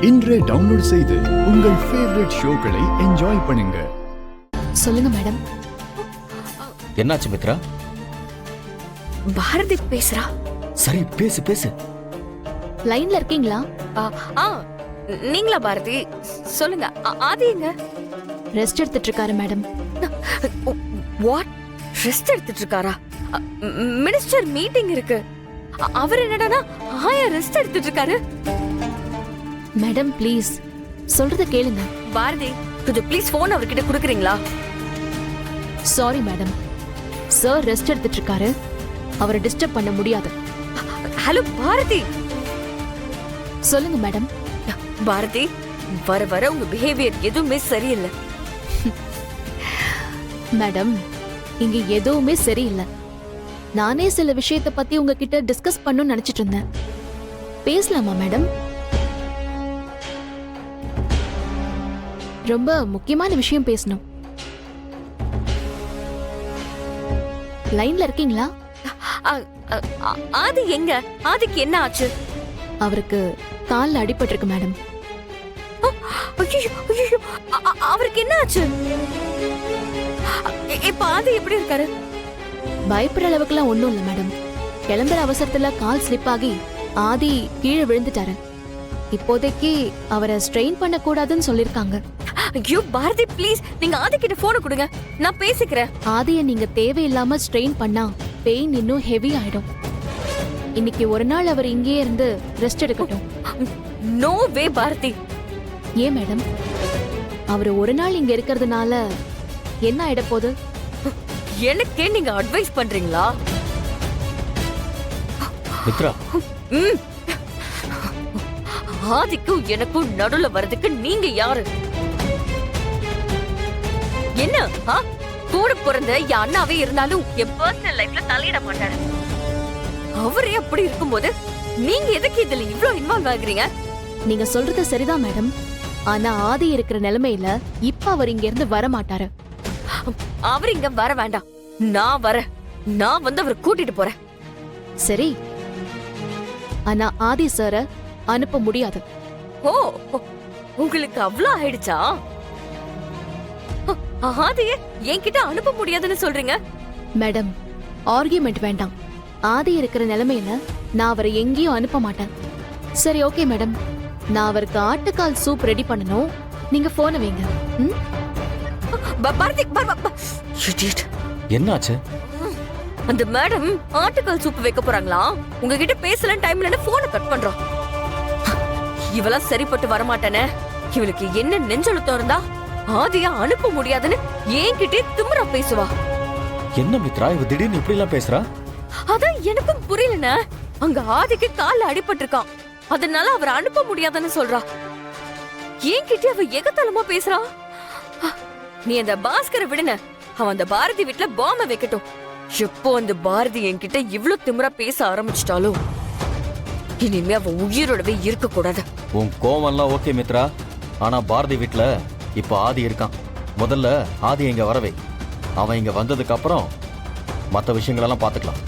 இன்றே டவுன்லோட் செய்து உங்கள் ஃபேவரட் ஷோக்களை என்ஜாய் பண்ணுங்க. சொல்லுங்க மேடம். என்னாச்சு மித்ரா? பாரதி பேசுறா. சரி பேசு பேசு. லைன்ல இருக்கீங்களா? நீங்களா பாரதி? சொல்லுங்க. ஆதி எங்க? ரெஸ்ட் எடுத்துட்டு இருக்காரு மேடம். வாட்? ரெஸ்ட் எடுத்துட்டு இருக்காரா? மினிஸ்டர் மீட்டிங் இருக்கு. அவர் என்னடானா ஆயா ரெஸ்ட் எடுத்துட்டு இருக்காரு. மேடம் ப்ளீஸ் சொல்றத கேளுங்க. பாரதி கொஞ்சம் ப்ளீஸ் போன் அவர்கிட்ட குடுக்குறீங்களா? சாரி மேடம், சார் ரெஸ்ட் எடுத்துட்டு இருக்காரு, அவரை டிஸ்டர்ப் பண்ண முடியாது. ஹலோ பாரதி. சொல்லுங்க மேடம். பாரதி வர வர உங்க பிஹேவியர் எதுவுமே சரியில்லை. மேடம் இங்க எதுவுமே சரியில்லை. நானே சில விஷயத்தை பத்தி உங்ககிட்ட டிஸ்கஸ் பண்ணணும்னு நினைச்சிட்டு இருந்தேன். பேசலாமா மேடம்? ரொம்ப முக்கியமான விஷயம் பேசணும். லைன்ல இருக்கீங்களா? ஆதி எங்க? ஆதிக்கு என்ன ஆச்சு? அவருக்கு கால்ல அடிபட்டிருக்கு மேடம். அவருக்கு என்ன ஆச்சு? இப்ப ஆதி எப்படி இருக்காரு? பயப்படுற அளவுக்குலாம் ஒண்ணும் இல்ல மேடம். கிளம்புற அவசரத்துல கால் ஸ்லிப் ஆகி ஆதி கீழே விழுந்துட்டாரு. இப்போதைக்கு அவரை ஸ்ட்ரெயின் பண்ண கூடாதுன்னு சொல்லிருக்காங்க. ஐயோ பாரதி ப்ளீஸ் நீங்க ஆதி கிட்ட போன் கொடுங்க, நான் பேசிக்கிறேன். ஆதிய நீங்க தேவையில்லாம ஸ்ட்ரெயின் பண்ணா பெயின் இன்னும் ஹெவி ஆயிடும். இன்னைக்கு ஒரு நாள் அவர் இங்கே இருந்து ரெஸ்ட் எடுக்கட்டும். No way Bharathi. ஏன் மேடம்? அவர் ஒரு நாள் இங்க இருக்கிறதுனால என்ன ஆயிட போகுது? எனக்கே நீங்க அட்வைஸ் பண்றீங்களா? மித்ரா, ஆதிக்கும் எனக்கும் நடுவுல வர்றதுக்கு நீங்க யாரு? என்ன கூட பிறந்த என் அண்ணாவே இருந்தாலும் என் பர்சனல் லைஃப்ல தலையிட மாட்டாரு. அவரே அப்படி இருக்கும்போது நீங்க எதுக்கு இதுல இவ்ளோ இன்வால்வ் ஆகுறீங்க? நீங்க சொல்றது சரிதான் மேடம். ஆனா ஆதி இருக்கிற நிலைமையில இப்ப அவர் இங்க இருந்து வர மாட்டாரு. அவர் இங்க வர வேண்டாம், நான் வரேன். நான் வந்து அவரை கூட்டிட்டு போறேன். சரி, ஆனா ஆதி சார அனுப்ப முடியாது. ஓ உங்களுக்கு அவ்வளவு ஆயிடுச்சா? ஆதியே என்கிட்ட அனுப்ப முடியாதுன்னு சொல்றீங்க? மேடம் ஆர்கியூமெண்ட் வேண்டாம். ஆதி இருக்கிற நிலைமையில நான் அவரை எங்கேயும் அனுப்ப மாட்டேன். சரி ஓகே மேடம், நான் அவருக்கு ஆட்டுக்கால் சூப் ரெடி பண்ணணும். நீங்க போன வைங்க. என்னாச்சு? அந்த மேடம் ஆட்டுக்கால் சூப் வைக்க போறாங்களா? உங்ககிட்ட பேசல டைம்ல போனை கட் பண்றோம். இவெல்லாம் சரிப்பட்டு வரமாட்டானே. இவளுக்கு என்ன நெஞ்செழுத்தம் இருந்தா ஆதியா அனுப்ப முடியாதுன்னு என்கிட்டே திமிரா பேசுவா. என்ன மித்ரா இவ திடீர்னு இப்படி எல்லாம் பேசுறா? அதான் எனக்கும் புரியலண்ணே. அங்க ஆதிக்கு கால்ல அடிபட்டிருக்கான், அதனால அவர் அனுப்ப முடியாதுன்னு சொல்றா. என்கிட்ட அவ எகத்தலமா பேசுறா. நீ அந்த பாஸ்கரை விடுன, அவன் அந்த பாரதி வீட்டுல பாம்ப வைக்கட்டும். எப்போ அந்த பாரதி என்கிட்ட இவ்ளோ திமிரா பேச ஆரம்பிச்சிட்டாலோ இனிமே அவ உயிரோடவே இருக்க கூடாது. உன் கோவம்லாம் ஓகே மித்ரா, ஆனா பாரதி வீட்டுல இப்ப ஆதி இருக்கான். முதல்ல ஆதி இங்க வரவே, அவன் இங்க வந்ததுக்கு அப்புறம் மத்த விஷயங்களெல்லாம் பாத்துக்கலாம்.